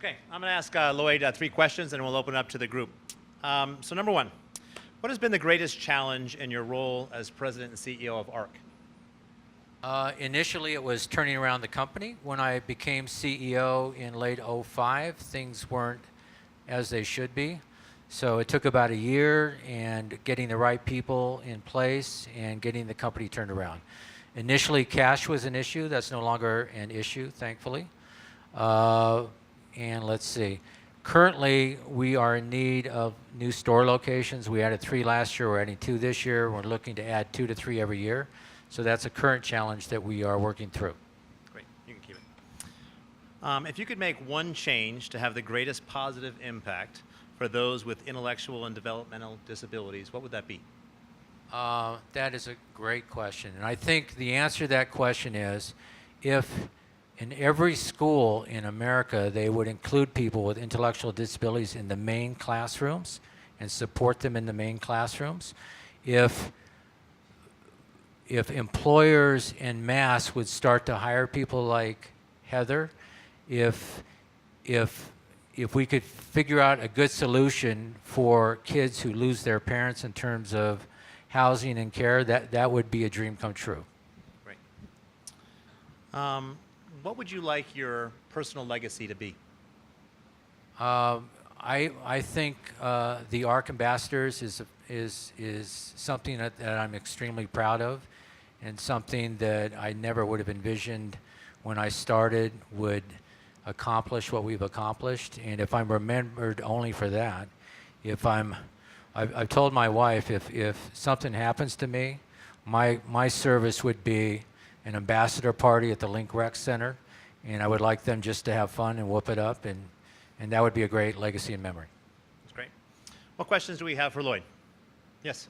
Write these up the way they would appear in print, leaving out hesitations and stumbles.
Okay, I'm going to ask Lloyd 3 questions, and we'll open it up to the group. So number 1, what has been the greatest challenge in your role as president and CEO of ARC? Initially, it was turning around the company. When I became CEO in late '05, things weren't as they should be. So it took about a year and getting the right people in place and getting the company turned around. Initially, cash was an issue. That's no longer an issue, thankfully. And let's see. Currently, we are in need of new store locations. We added 3 last year. We're adding 2 this year. We're looking to add 2 to 3 every year. So that's a current challenge that we are working through. Great. You can keep it. If you could make one change to have the greatest positive impact for those with intellectual and developmental disabilities, what would that be? That is a great question. And I think the answer to that question is if in every school in America they would include people with intellectual disabilities in the main classrooms and support them in the main classrooms, if employers en masse would start to hire people like Heather, if we could figure out a good solution for kids who lose their parents in terms of housing and care, that would be a dream come true. Great. What would you like your personal legacy to be? I think the ARC Ambassadors is something that I'm extremely proud of, and something that I never would have envisioned when I started would accomplish what we've accomplished. And if I'm remembered only for that, I've told my wife if something happens to me, my service would be an ambassador party at the Link Rec Center, and I would like them just to have fun and whoop it up, and that would be a great legacy and memory. That's great. What questions do we have for Lloyd? Yes?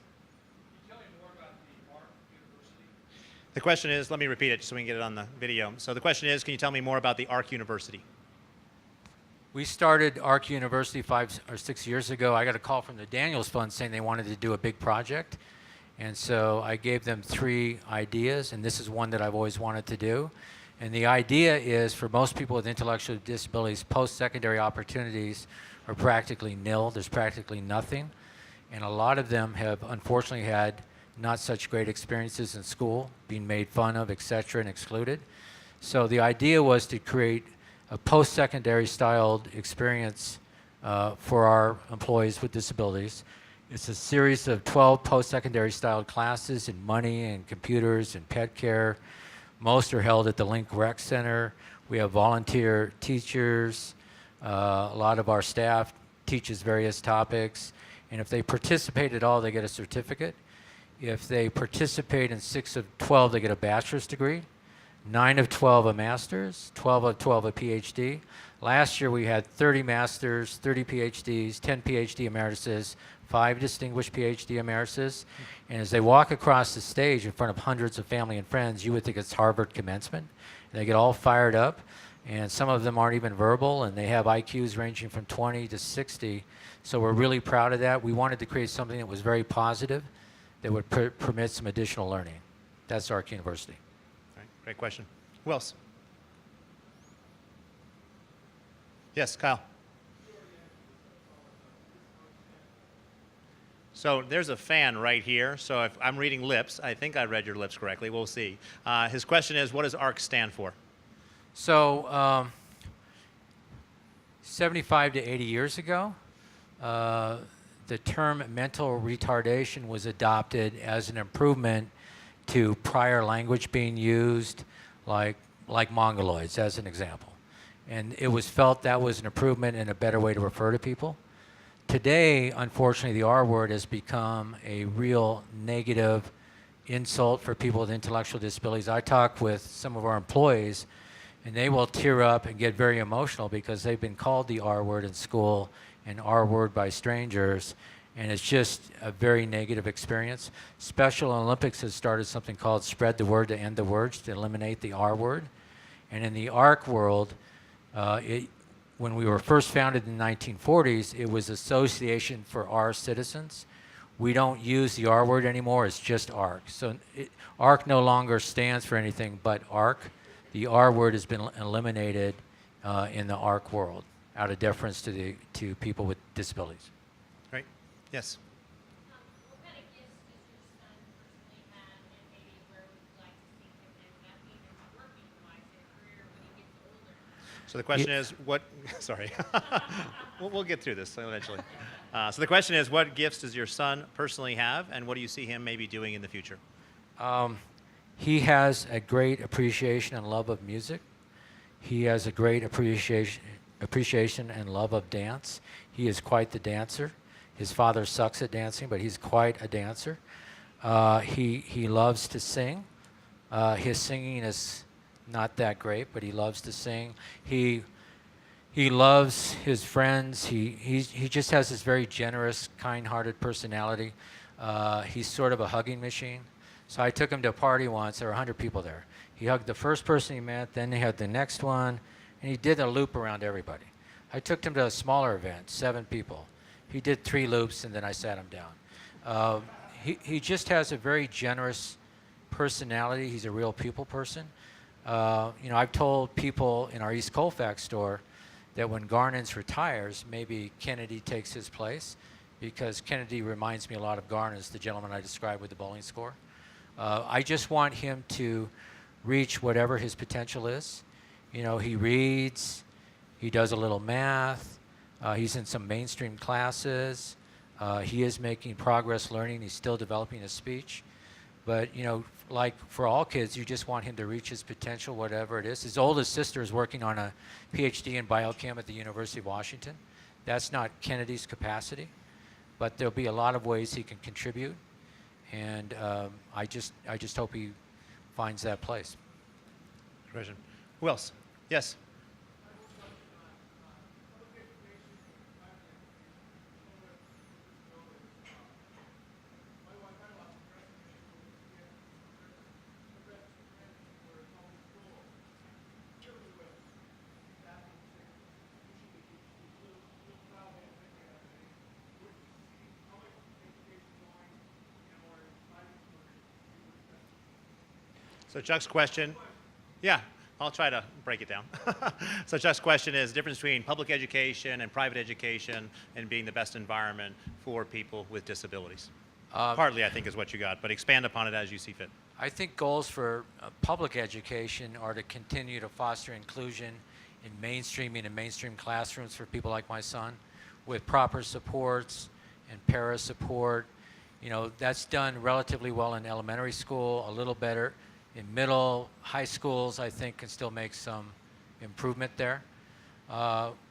The question is, let me repeat it so we can get it on the video. So the question is, can you tell me more about the ARC University? We started ARC University 5 or 6 years ago. I got a call from the Daniels Fund saying they wanted to do a big project. And so I gave them 3 ideas, and this is one that I've always wanted to do. And the idea is for most people with intellectual disabilities, post-secondary opportunities are practically nil. There's practically nothing. And a lot of them have unfortunately had not such great experiences in school, being made fun of, etc., and excluded. So the idea was to create a post-secondary styled experience for our employees with disabilities. It's a series of 12 post-secondary styled classes in money and computers and pet care. Most are held at the Link Rec Center. We have volunteer teachers. A lot of our staff teaches various topics. And if they participate at all, they get a certificate. If they participate in 6 of 12, they get a bachelor's degree. 9 of 12 a master's, 12 of 12 a PhD. Last year we had 30 masters, 30 PhDs, 10 PhD emeritus, 5 distinguished PhD emeritus. And as they walk across the stage in front of hundreds of family and friends, you would think it's Harvard commencement. And they get all fired up, and some of them aren't even verbal, and they have IQs ranging from 20 to 60. So we're really proud of that. We wanted to create something that was very positive, that would permit some additional learning. That's ARC University. All right, great question. Who else? Yes, Kyle. So there's a fan right here. So if I'm reading lips, I think I read your lips correctly. We'll see. His question is, what does ARC stand for? So 75 to 80 years ago, the term mental retardation was adopted as an improvement to prior language being used, like mongoloids, as an example. And it was felt that was an improvement and a better way to refer to people. Today, unfortunately, the R word has become a real negative insult for people with intellectual disabilities. I talk with some of our employees, and they will tear up and get very emotional because they've been called the R word in school and R word by strangers, and it's just a very negative experience. Special Olympics has started something called Spread the Word to End the Words to eliminate the R word. And in the ARC world, when we were first founded in the 1940s, it was Association for R Citizens. We don't use the R word anymore, it's just ARC. So ARC no longer stands for anything but ARC. The R word has been eliminated in the ARC world. out of deference to people with disabilities. Great. Yes. What kind of gifts does your son personally have, and maybe where would you like to see him end up, even working-wise in a career when he gets older? So the question is, what? Sorry, we'll get through this eventually. So the question is, what gifts does your son personally have, and what do you see him maybe doing in the future? He has a great appreciation and love of music. He has a great appreciation and love of dance. He is quite the dancer. His father sucks at dancing, but he's quite a dancer. He loves to sing. His singing is not that great, but he loves to sing. He loves his friends. He just has this very generous, kind-hearted personality. He's sort of a hugging machine. So I took him to a party once. There were 100 people there. He hugged the first person he met, then he hugged the next one, and he did a loop around everybody. I took him to a smaller event, 7 people. He did 3 loops, and then I sat him down. He just has a very generous personality. He's a real people person. I've told people in our East Colfax store that when Garnons retires, maybe Kennedy takes his place, because Kennedy reminds me a lot of Garnons, the gentleman I described with the bowling score. I just want him to reach whatever his potential is. He reads, he does a little math, he's in some mainstream classes, he is making progress learning, he's still developing his speech. But, like for all kids, you just want him to reach his potential, whatever it is. His oldest sister is working on a PhD in biochem at the University of Washington. That's not Kennedy's capacity, but there'll be a lot of ways he can contribute. And I just hope he finds that place. Question. Who else? Yes. So Chuck's question, yeah, I'll try to break it down. So Chuck's question is the difference between public education and private education and being the best environment for people with disabilities. Partly, I think, is what you got, but expand upon it as you see fit. I think goals for public education are to continue to foster inclusion in mainstreaming and mainstream classrooms for people like my son, with proper supports and para support. That's done relatively well in elementary school, a little better in middle, high schools. I think can still make some improvement there.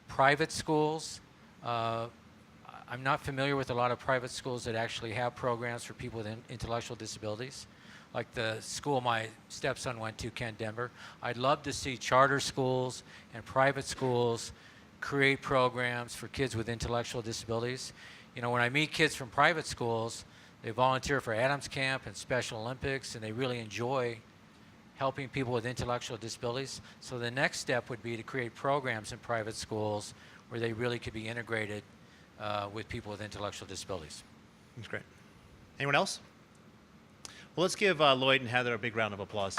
Private schools, I'm not familiar with a lot of private schools that actually have programs for people with intellectual disabilities, like the school my stepson went to, Kent Denver. I'd love to see charter schools and private schools create programs for kids with intellectual disabilities. When I meet kids from private schools, they volunteer for Adams Camp and Special Olympics, and they really enjoy helping people with intellectual disabilities. So the next step would be to create programs in private schools where they really could be integrated with people with intellectual disabilities. That's great. Anyone else? Well, let's give Lloyd and Heather a big round of applause.